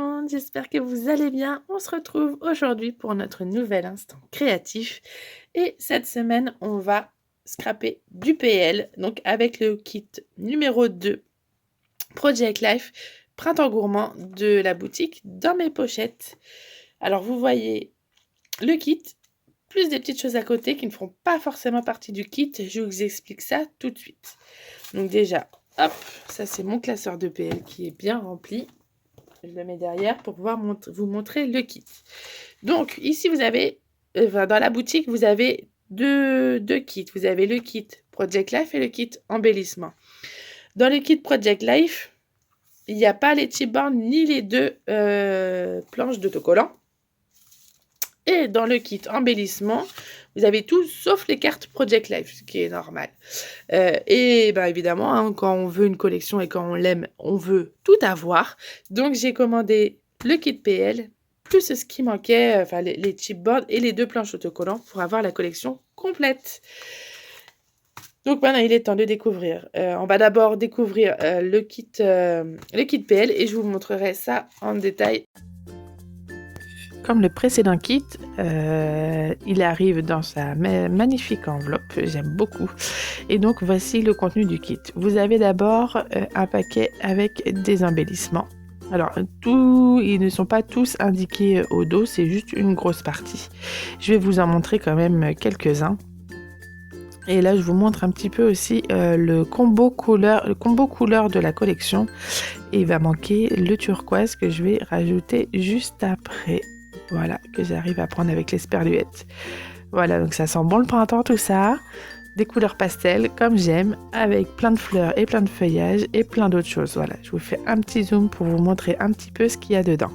monde, j'espère que vous allez bien. On se retrouve aujourd'hui pour notre nouvel instant créatif. Et cette semaine, on va scraper du PL, donc avec le kit numéro 2, Project Life, Printemps Gourmand de la boutique Dans mes pochettes. Alors vous voyez le kit, plus des petites choses à côté qui ne feront pas forcément partie du kit. Je vous explique ça tout de suite. Donc déjà, hop, ça c'est mon classeur de PL qui est bien rempli. Je le mets derrière pour pouvoir vous montrer le kit. Donc ici vous avez, dans la boutique, vous avez deux kits. Vous avez le kit Project Life et le kit embellissement. Dans le kit Project Life, il n'y a pas les chipboards ni les deux planches d'autocollant. Et dans le kit embellissement, vous avez tout sauf les cartes Project Life, ce qui est normal. Et bien évidemment, hein, quand on veut une collection et quand on l'aime, on veut tout avoir. Donc j'ai commandé le kit PL, plus ce qui manquait, enfin les chipboards et les deux planches autocollants pour avoir la collection complète. Donc maintenant, il est temps de découvrir. On va d'abord découvrir le kit PL et je vous montrerai ça en détail. Comme le précédent kit, il arrive dans sa magnifique enveloppe, j'aime beaucoup. Et donc voici le contenu du kit. Vous avez d'abord un paquet avec des embellissements. Alors, ils ne sont pas tous indiqués au dos, c'est juste une grosse partie. Je vais vous en montrer quand même quelques-uns. Et là, je vous montre un petit peu aussi le combo couleur de la collection. Et il va manquer le turquoise que je vais rajouter juste après. Voilà, que j'arrive à prendre avec les sperluettes. Voilà, donc ça sent bon le printemps tout ça. Des couleurs pastel, comme j'aime, avec plein de fleurs et plein de feuillages et plein d'autres choses. Voilà, je vous fais un petit zoom pour vous montrer un petit peu ce qu'il y a dedans.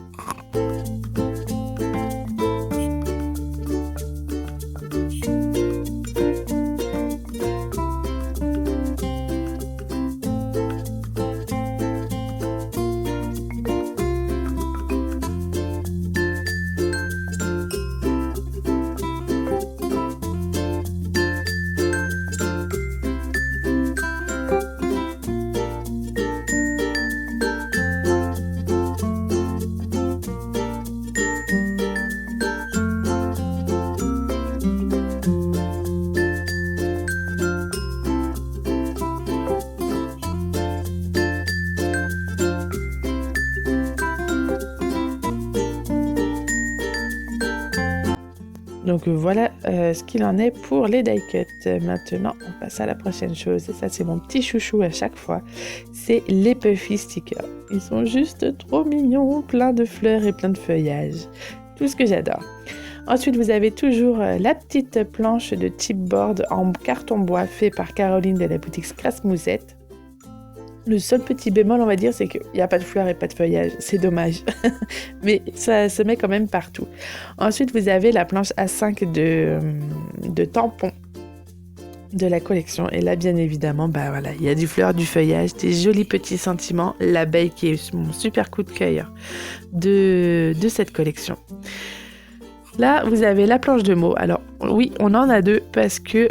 Donc voilà ce qu'il en est pour les die cuts. Maintenant, on passe à la prochaine chose. Et ça, c'est mon petit chouchou à chaque fois. C'est les puffy stickers. Ils sont juste trop mignons, plein de fleurs et plein de feuillages. Tout ce que j'adore. Ensuite, vous avez toujours la petite planche de chipboard en carton bois fait par Caroline de la boutique Scratch Mousette. Le seul petit bémol, on va dire, c'est qu'il n'y a pas de fleurs et pas de feuillage. C'est dommage. Mais ça se met quand même partout. Ensuite, vous avez la planche A5 de tampons de la collection. Et là, bien évidemment, bah voilà, il y a du fleur, du feuillage, des jolis petits sentiments. L'abeille qui est mon super coup de cœur de cette collection. Là, vous avez la planche de mots. Alors, oui, on en a deux parce que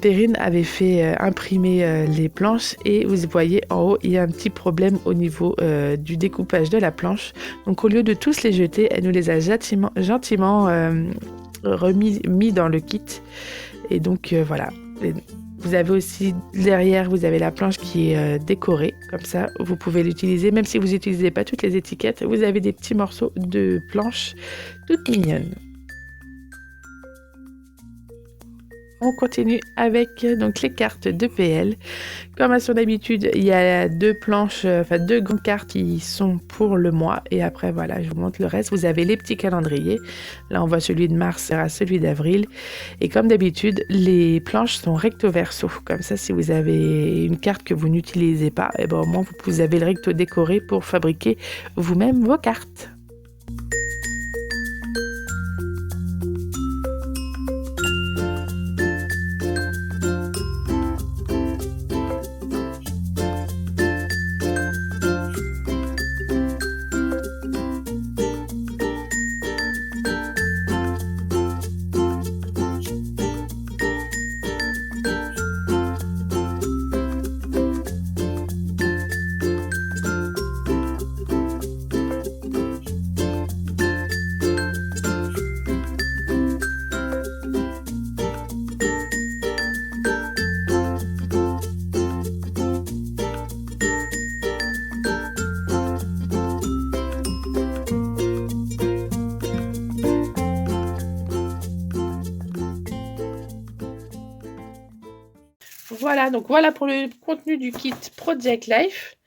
Perrine avait fait imprimer les planches et vous voyez en haut, il y a un petit problème au niveau du découpage de la planche. Donc, au lieu de tous les jeter, elle nous les a gentiment mis dans le kit. Et donc, voilà. Vous avez aussi derrière, vous avez la planche qui est décorée, comme ça vous pouvez l'utiliser, même si vous n'utilisez pas toutes les étiquettes, vous avez des petits morceaux de planche toutes mignonnes. On continue avec donc les cartes de PL. Comme à son habitude, il y a deux grandes cartes qui sont pour le mois. Et après, voilà, je vous montre le reste. Vous avez les petits calendriers. Là, on voit celui de mars et celui d'avril. Et comme d'habitude, les planches sont recto verso. Comme ça, si vous avez une carte que vous n'utilisez pas, et ben, au moins, vous avez le recto décoré pour fabriquer vous-même vos cartes. Voilà, donc voilà pour le contenu du kit Project Life.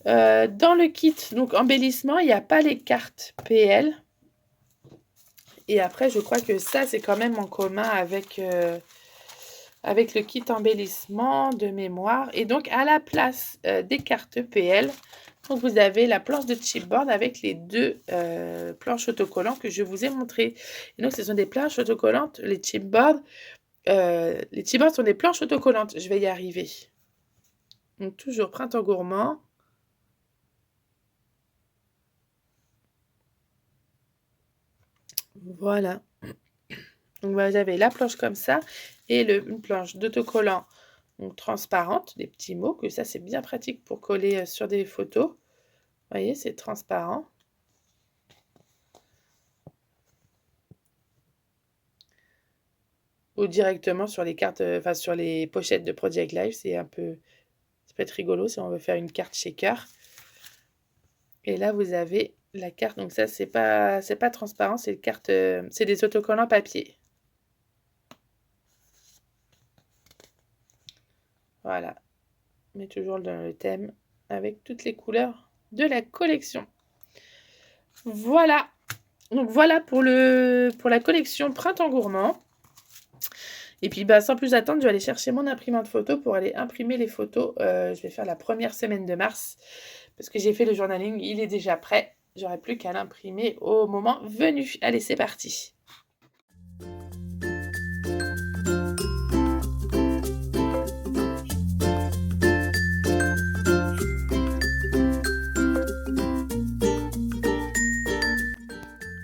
Dans le kit donc embellissement, il n'y a pas les cartes PL. Et après, je crois que ça, c'est quand même en commun avec le kit embellissement de mémoire. Et donc, à la place des cartes PL, donc vous avez la planche de chipboard avec les deux planches autocollantes que je vous ai montrées. Et donc, ce sont des planches autocollantes, les chipboards. Les chipboards sont des planches autocollantes. Je vais y arriver. Donc, toujours Printemps Gourmand. Voilà. Donc, vous avez la planche comme ça et une planche d'autocollant donc transparente, des petits mots, que ça, c'est bien pratique pour coller sur des photos. Vous voyez, c'est transparent. Ou directement sur les cartes, sur les pochettes de Project Life, ça peut être rigolo si on veut faire une carte shaker. Et là, vous avez la carte, donc ça, c'est pas transparent, c'est des autocollants papier. Voilà, mais toujours dans le thème avec toutes les couleurs de la collection. Voilà, donc voilà pour la collection Printemps Gourmand. Et puis, sans plus attendre, je vais aller chercher mon imprimante photo pour aller imprimer les photos. Je vais faire la première semaine de mars parce que j'ai fait le journaling, il est déjà prêt. J'aurai plus qu'à l'imprimer au moment venu. Allez, c'est parti.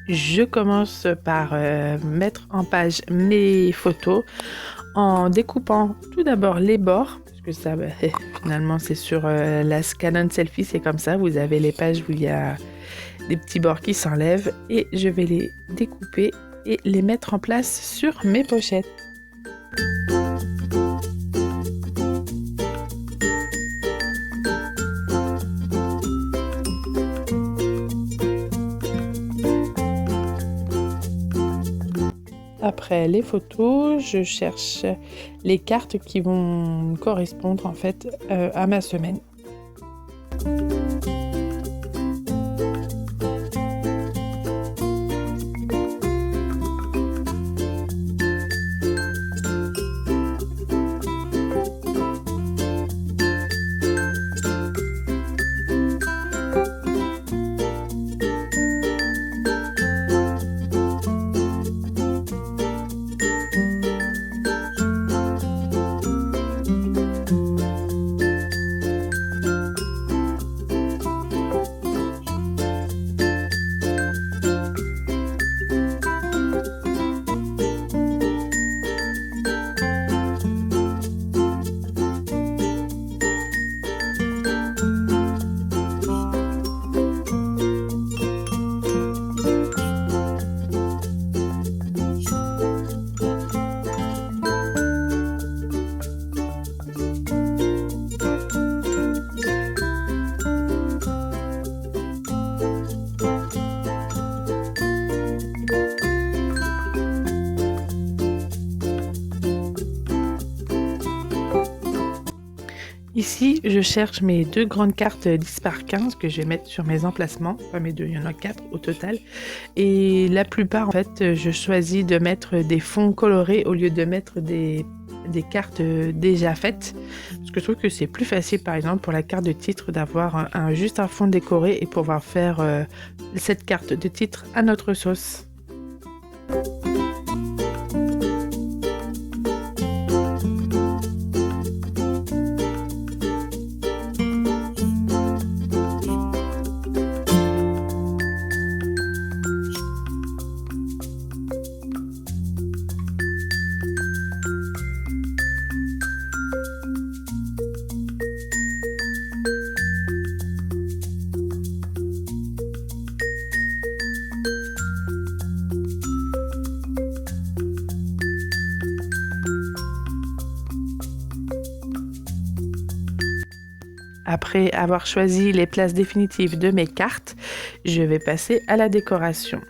Je commence par mettre en page mes photos en découpant tout d'abord les bords, parce que ça, finalement, c'est sur la Canon Selfie, c'est comme ça. Vous avez les pages où il y a des petits bords qui s'enlèvent et je vais les découper et les mettre en place sur mes pochettes. Après les photos, je cherche les cartes qui vont correspondre en fait à ma semaine. Ici, je cherche mes deux grandes cartes 10 par 15 que je vais mettre sur mes emplacements. Pas mes deux, il y en a 4 au total. Et la plupart, en fait, je choisis de mettre des fonds colorés au lieu de mettre des cartes déjà faites. Parce que je trouve que c'est plus facile, par exemple, pour la carte de titre, d'avoir juste un fond décoré et pouvoir faire cette carte de titre à notre sauce. Après avoir choisi les places définitives de mes cartes, je vais passer à la décoration.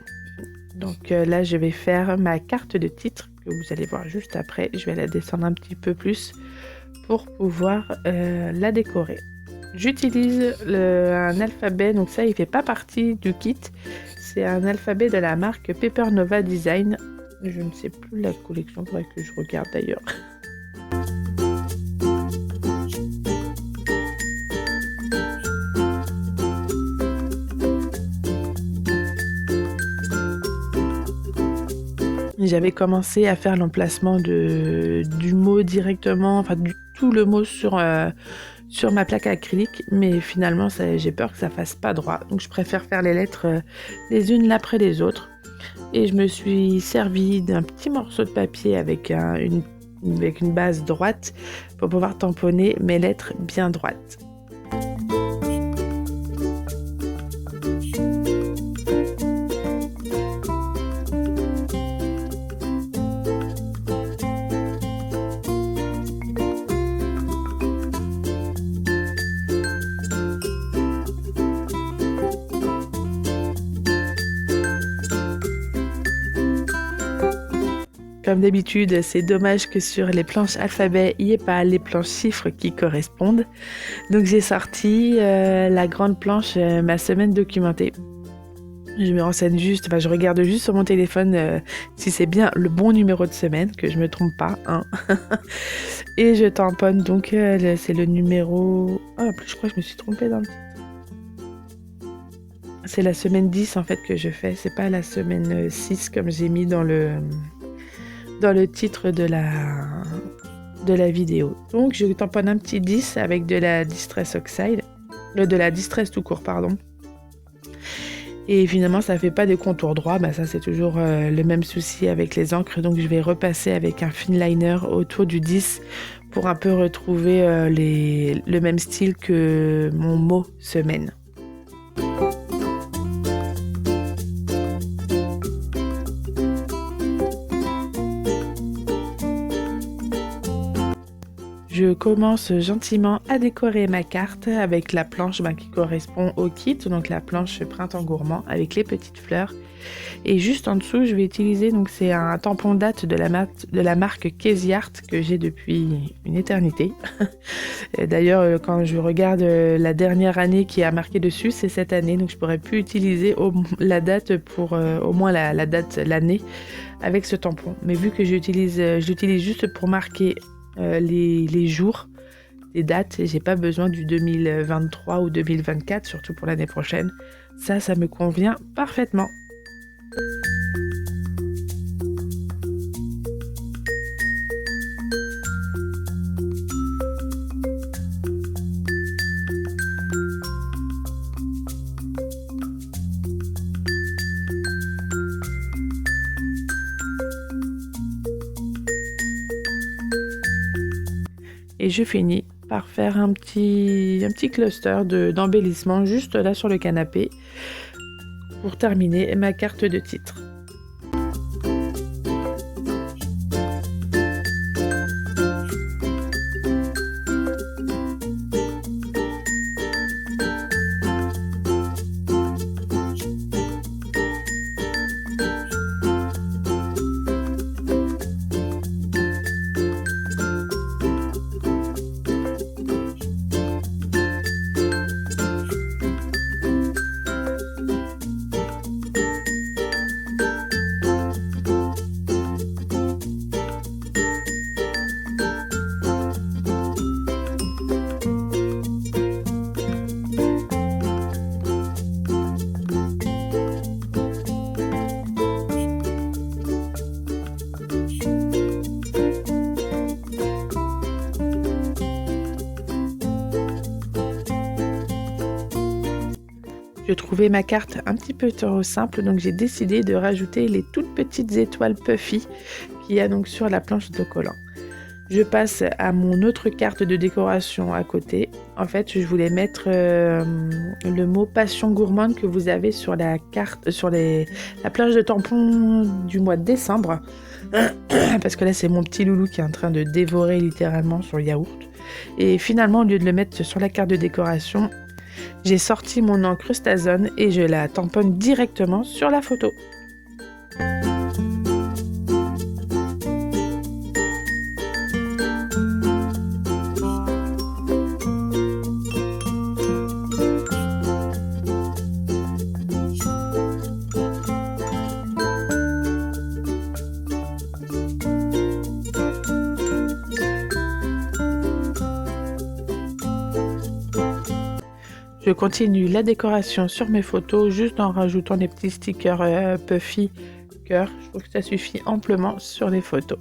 Donc là, je vais faire ma carte de titre que vous allez voir juste après. Je vais la descendre un petit peu plus pour pouvoir la décorer. J'utilise un alphabet, donc ça il fait pas partie du kit, c'est un alphabet de la marque Paper Nova Design. Je ne sais plus la collection, il faudrait que je regarde d'ailleurs. J'avais commencé à faire l'emplacement du mot directement, enfin tout le mot sur ma plaque acrylique, mais finalement j'ai peur que ça fasse pas droit, donc je préfère faire les lettres les unes après les autres. Et je me suis servi d'un petit morceau de papier avec une base droite pour pouvoir tamponner mes lettres bien droites. Comme d'habitude, c'est dommage que sur les planches alphabet, il n'y ait pas les planches chiffres qui correspondent. Donc j'ai sorti la grande planche ma semaine documentée. Je me renseigne juste, je regarde juste sur mon téléphone si c'est bien le bon numéro de semaine, que je me trompe pas. Hein. Et je tamponne, donc c'est le numéro... Oh, en plus, je crois que je me suis trompée dans le titre. C'est la semaine 10 en fait que je fais, c'est pas la semaine 6 comme j'ai mis dans le titre de la vidéo. Donc je tamponne un petit 10 avec de la Distress Oxide, de la Distress tout court, pardon. Et finalement ça fait pas des contours droits, ça c'est toujours le même souci avec les encres, donc je vais repasser avec un finliner autour du 10 pour un peu retrouver le même style que mon mot semaine. Je commence gentiment à décorer ma carte avec la planche qui correspond au kit, donc la planche Printemps Gourmand avec les petites fleurs. Et juste en dessous, je vais utiliser, donc c'est un tampon date de la marque Casey Art que j'ai depuis une éternité. D'ailleurs, quand je regarde la dernière année qui a marqué dessus, c'est cette année, donc je pourrais plus utiliser la date pour au moins la date, l'année avec ce tampon. Mais vu que j'utilise juste pour marquer les jours, les dates, et j'ai pas besoin du 2023 ou 2024, surtout pour l'année prochaine. Ça me convient parfaitement. Et je finis par faire un petit cluster d'embellissement juste là sur le canapé pour terminer ma carte de titre. Je trouvais ma carte un petit peu trop simple, donc j'ai décidé de rajouter les toutes petites étoiles puffy qu'il y a donc sur la planche d'autocollant. Je passe à mon autre carte de décoration à côté. En fait, je voulais mettre le mot passion gourmande que vous avez sur la carte, la plage de tampon du mois de décembre. Parce que là, c'est mon petit loulou qui est en train de dévorer littéralement son yaourt. Et finalement, au lieu de le mettre sur la carte de décoration, j'ai sorti mon encre Stazone et je la tamponne directement sur la photo. Je continue la décoration sur mes photos juste en rajoutant des petits stickers puffy cœur. Je trouve que ça suffit amplement sur les photos.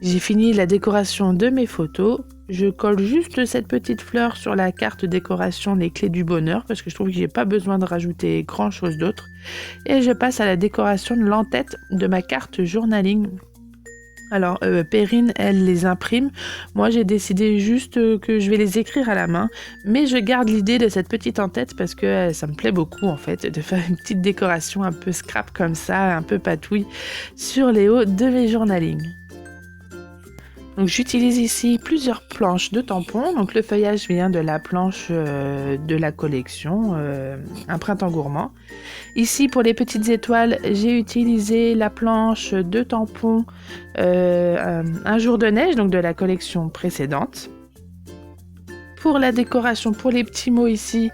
J'ai fini la décoration de mes photos. Je colle juste cette petite fleur sur la carte décoration les clés du bonheur parce que je trouve que j'ai pas besoin de rajouter grand chose d'autre. Et je passe à la décoration de l'entête de ma carte journaling. Alors Perrine, elle les imprime. Moi j'ai décidé juste que je vais les écrire à la main. Mais je garde l'idée de cette petite en-tête parce que ça me plaît beaucoup en fait de faire une petite décoration un peu scrap comme ça, un peu patouille sur les hauts de mes journalings. Donc j'utilise ici plusieurs planches de tampons. Donc le feuillage vient de la planche de la collection Un printemps gourmand. Ici pour les petites étoiles, j'ai utilisé la planche de tampons Un jour de neige, donc de la collection précédente. Pour la décoration, pour les petits mots ici,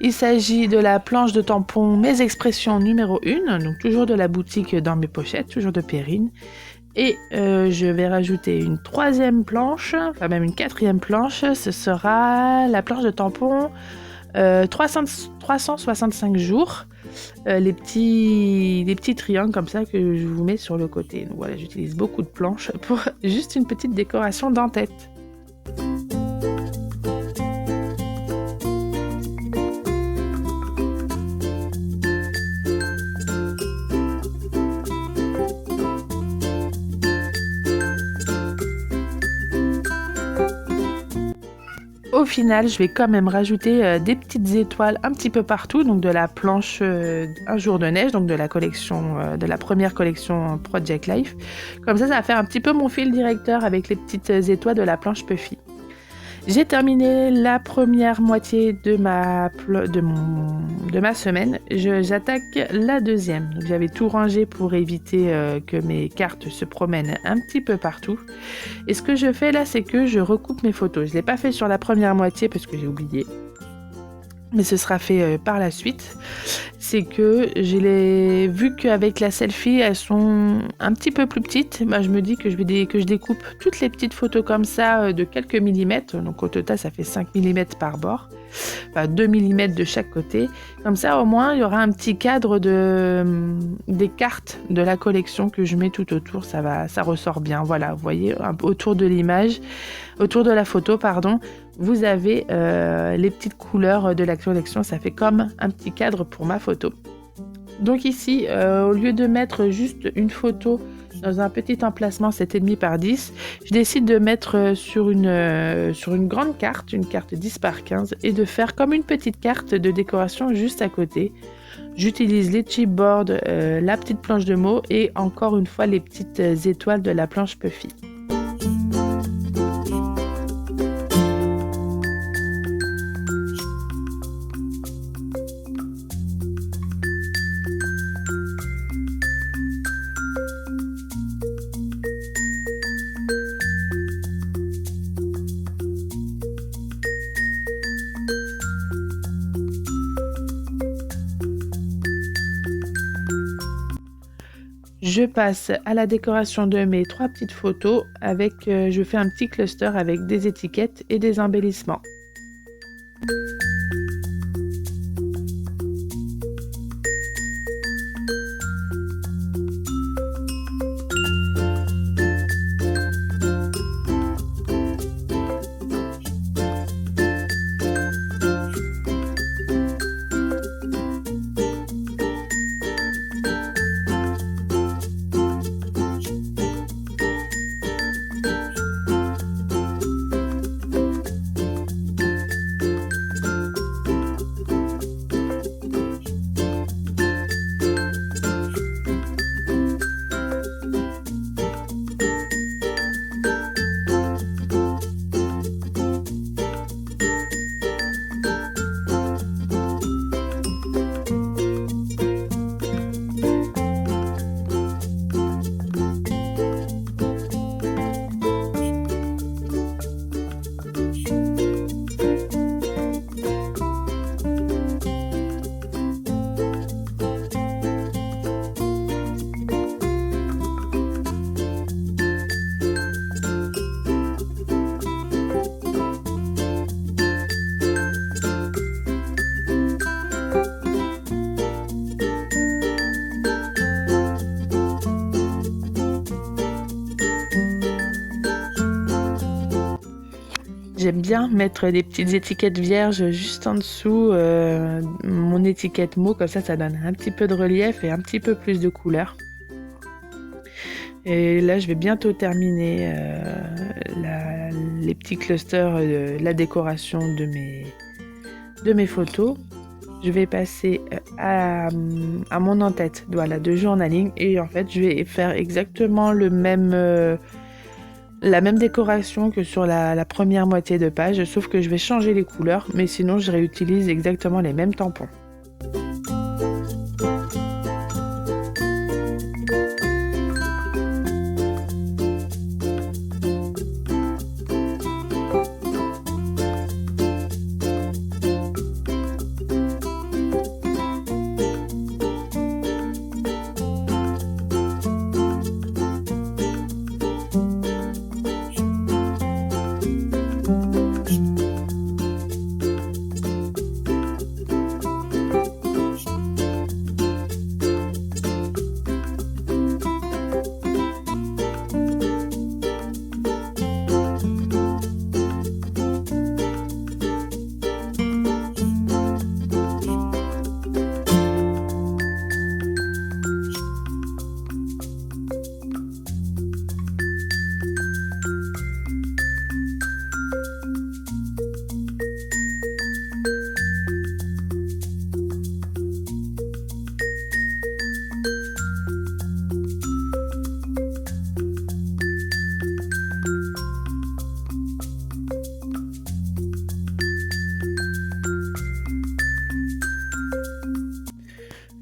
il s'agit de la planche de tampons Mes expressions numéro 1, donc toujours de la boutique Dans mes pochettes, toujours de Perrine. Et je vais rajouter une troisième planche, enfin même une quatrième planche, ce sera la planche de tampons 365 jours, les petits triangles comme ça que je vous mets sur le côté. Donc voilà, j'utilise beaucoup de planches pour juste une petite décoration d'en-tête. Au final, je vais quand même rajouter des petites étoiles un petit peu partout, donc de la planche Un jour de neige, donc de la collection, de la première collection Project Life. Comme ça va faire un petit peu mon fil directeur avec les petites étoiles de la planche Puffy. J'ai terminé la première moitié de ma semaine. J'attaque la deuxième. Donc, j'avais tout rangé pour éviter que mes cartes se promènent un petit peu partout. Et ce que je fais là, c'est que je recoupe mes photos. Je ne l'ai pas fait sur la première moitié parce que j'ai oublié. Mais ce sera fait par la suite. C'est que vu qu'avec la selfie, elles sont un petit peu plus petites, bah, je me dis que je découpe toutes les petites photos comme ça de quelques millimètres. Donc au total, ça fait 5 mm par bord. Enfin, 2 mm de chaque côté. Comme ça, au moins, il y aura un petit cadre des cartes de la collection que je mets tout autour. Ça ressort bien. Voilà, vous voyez, autour de l'image, autour de la photo, pardon. Vous avez les petites couleurs de la collection, ça fait comme un petit cadre pour ma photo. Donc ici, au lieu de mettre juste une photo dans un petit emplacement 7,5 par 10, je décide de mettre sur une grande carte, une carte 10 par 15, et de faire comme une petite carte de décoration juste à côté. J'utilise les chipboards, la petite planche de mots et encore une fois les petites étoiles de la planche Puffy. Je passe à la décoration de mes 3 petites photos avec, je fais un petit cluster avec des étiquettes et des embellissements. j'aime bien mettre des petites étiquettes vierges juste en dessous mon étiquette mot, comme ça donne un petit peu de relief et un petit peu plus de couleur. Et là, je vais bientôt terminer les petits clusters, la décoration de mes photos. Je vais passer à mon en-tête, voilà, de journaling, et en fait, je vais faire exactement la même décoration que sur la première moitié de page, sauf que je vais changer les couleurs, mais sinon, je réutilise exactement les mêmes tampons.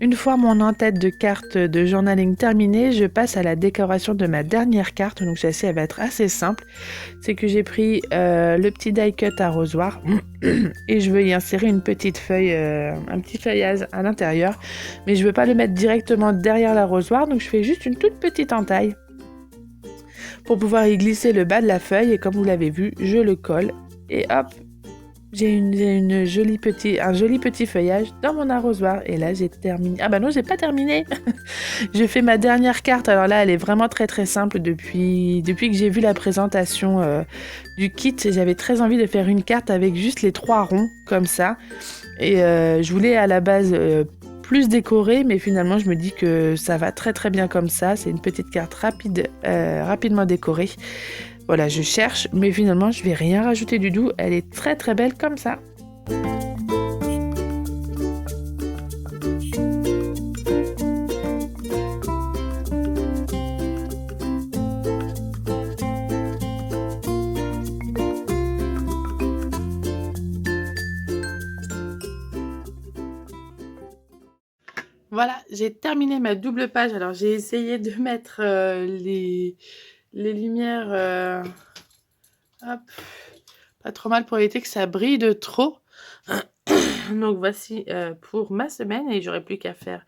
Une fois mon en-tête de carte de journaling terminée, je passe à la décoration de ma dernière carte. Donc celle-ci, elle va être assez simple. C'est que j'ai pris le petit die cut arrosoir et je veux y insérer une petite feuille, un petit feuillage à l'intérieur. Mais je ne veux pas le mettre directement derrière l'arrosoir, donc je fais juste une toute petite entaille pour pouvoir y glisser le bas de la feuille. Et comme vous l'avez vu, je le colle et hop, j'ai un joli petit feuillage dans mon arrosoir. Et là, j'ai terminé. Ah bah non, j'ai pas terminé. J'ai fait ma dernière carte. Alors là, elle est vraiment très très simple. Depuis que j'ai vu la présentation du kit, j'avais très envie de faire une carte avec juste les 3 ronds comme ça. Et je voulais à la base plus décorée, mais finalement, je me dis que ça va très très bien comme ça. C'est une petite carte rapidement décorée. Voilà, je cherche, mais finalement, je vais rien rajouter du tout. Elle est très très belle comme ça. Voilà, j'ai terminé ma double page. Alors, j'ai essayé de mettre les lumières, hop, pas trop mal pour éviter que ça brille de trop. Donc voici pour ma semaine, et j'aurais plus qu'à faire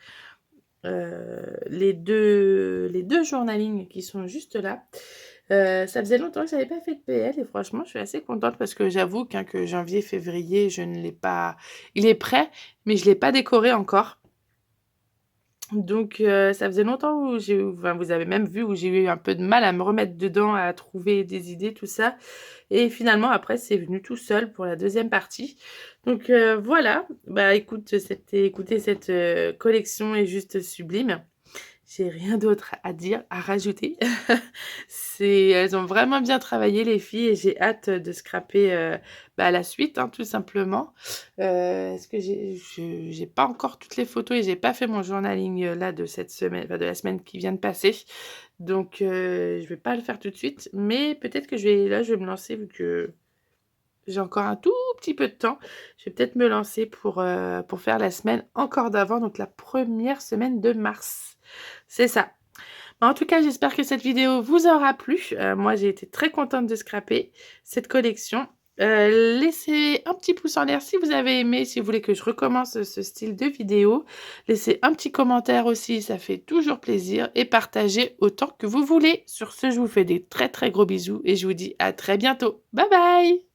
les deux journaling qui sont juste là. Ça faisait longtemps que je n'avais pas fait de PL et franchement je suis assez contente parce que j'avoue que janvier, février, je ne l'ai pas... Il est prêt, mais je ne l'ai pas décoré encore. Donc ça faisait longtemps où vous avez même vu où j'ai eu un peu de mal à me remettre dedans, à trouver des idées, tout ça. Et finalement après c'est venu tout seul pour la deuxième partie. Donc voilà, bah écoutez, cette collection est juste sublime. J'ai rien d'autre à dire, à rajouter. Elles ont vraiment bien travaillé les filles et j'ai hâte de scraper la suite, hein, tout simplement. Est-ce que j'ai pas encore toutes les photos et j'ai pas fait mon journaling là de cette semaine, de la semaine qui vient de passer. Donc je vais pas le faire tout de suite, mais peut-être que je vais me lancer vu que j'ai encore un tout petit peu de temps. Je vais peut-être me lancer pour faire la semaine encore d'avant, donc la première semaine de mars. C'est ça. En tout cas, j'espère que cette vidéo vous aura plu. Moi, j'ai été très contente de scraper cette collection. Laissez un petit pouce en l'air si vous avez aimé, si vous voulez que je recommence ce style de vidéo. Laissez un petit commentaire aussi, ça fait toujours plaisir. Et partagez autant que vous voulez. Sur ce, je vous fais des très très gros bisous et je vous dis à très bientôt. Bye bye!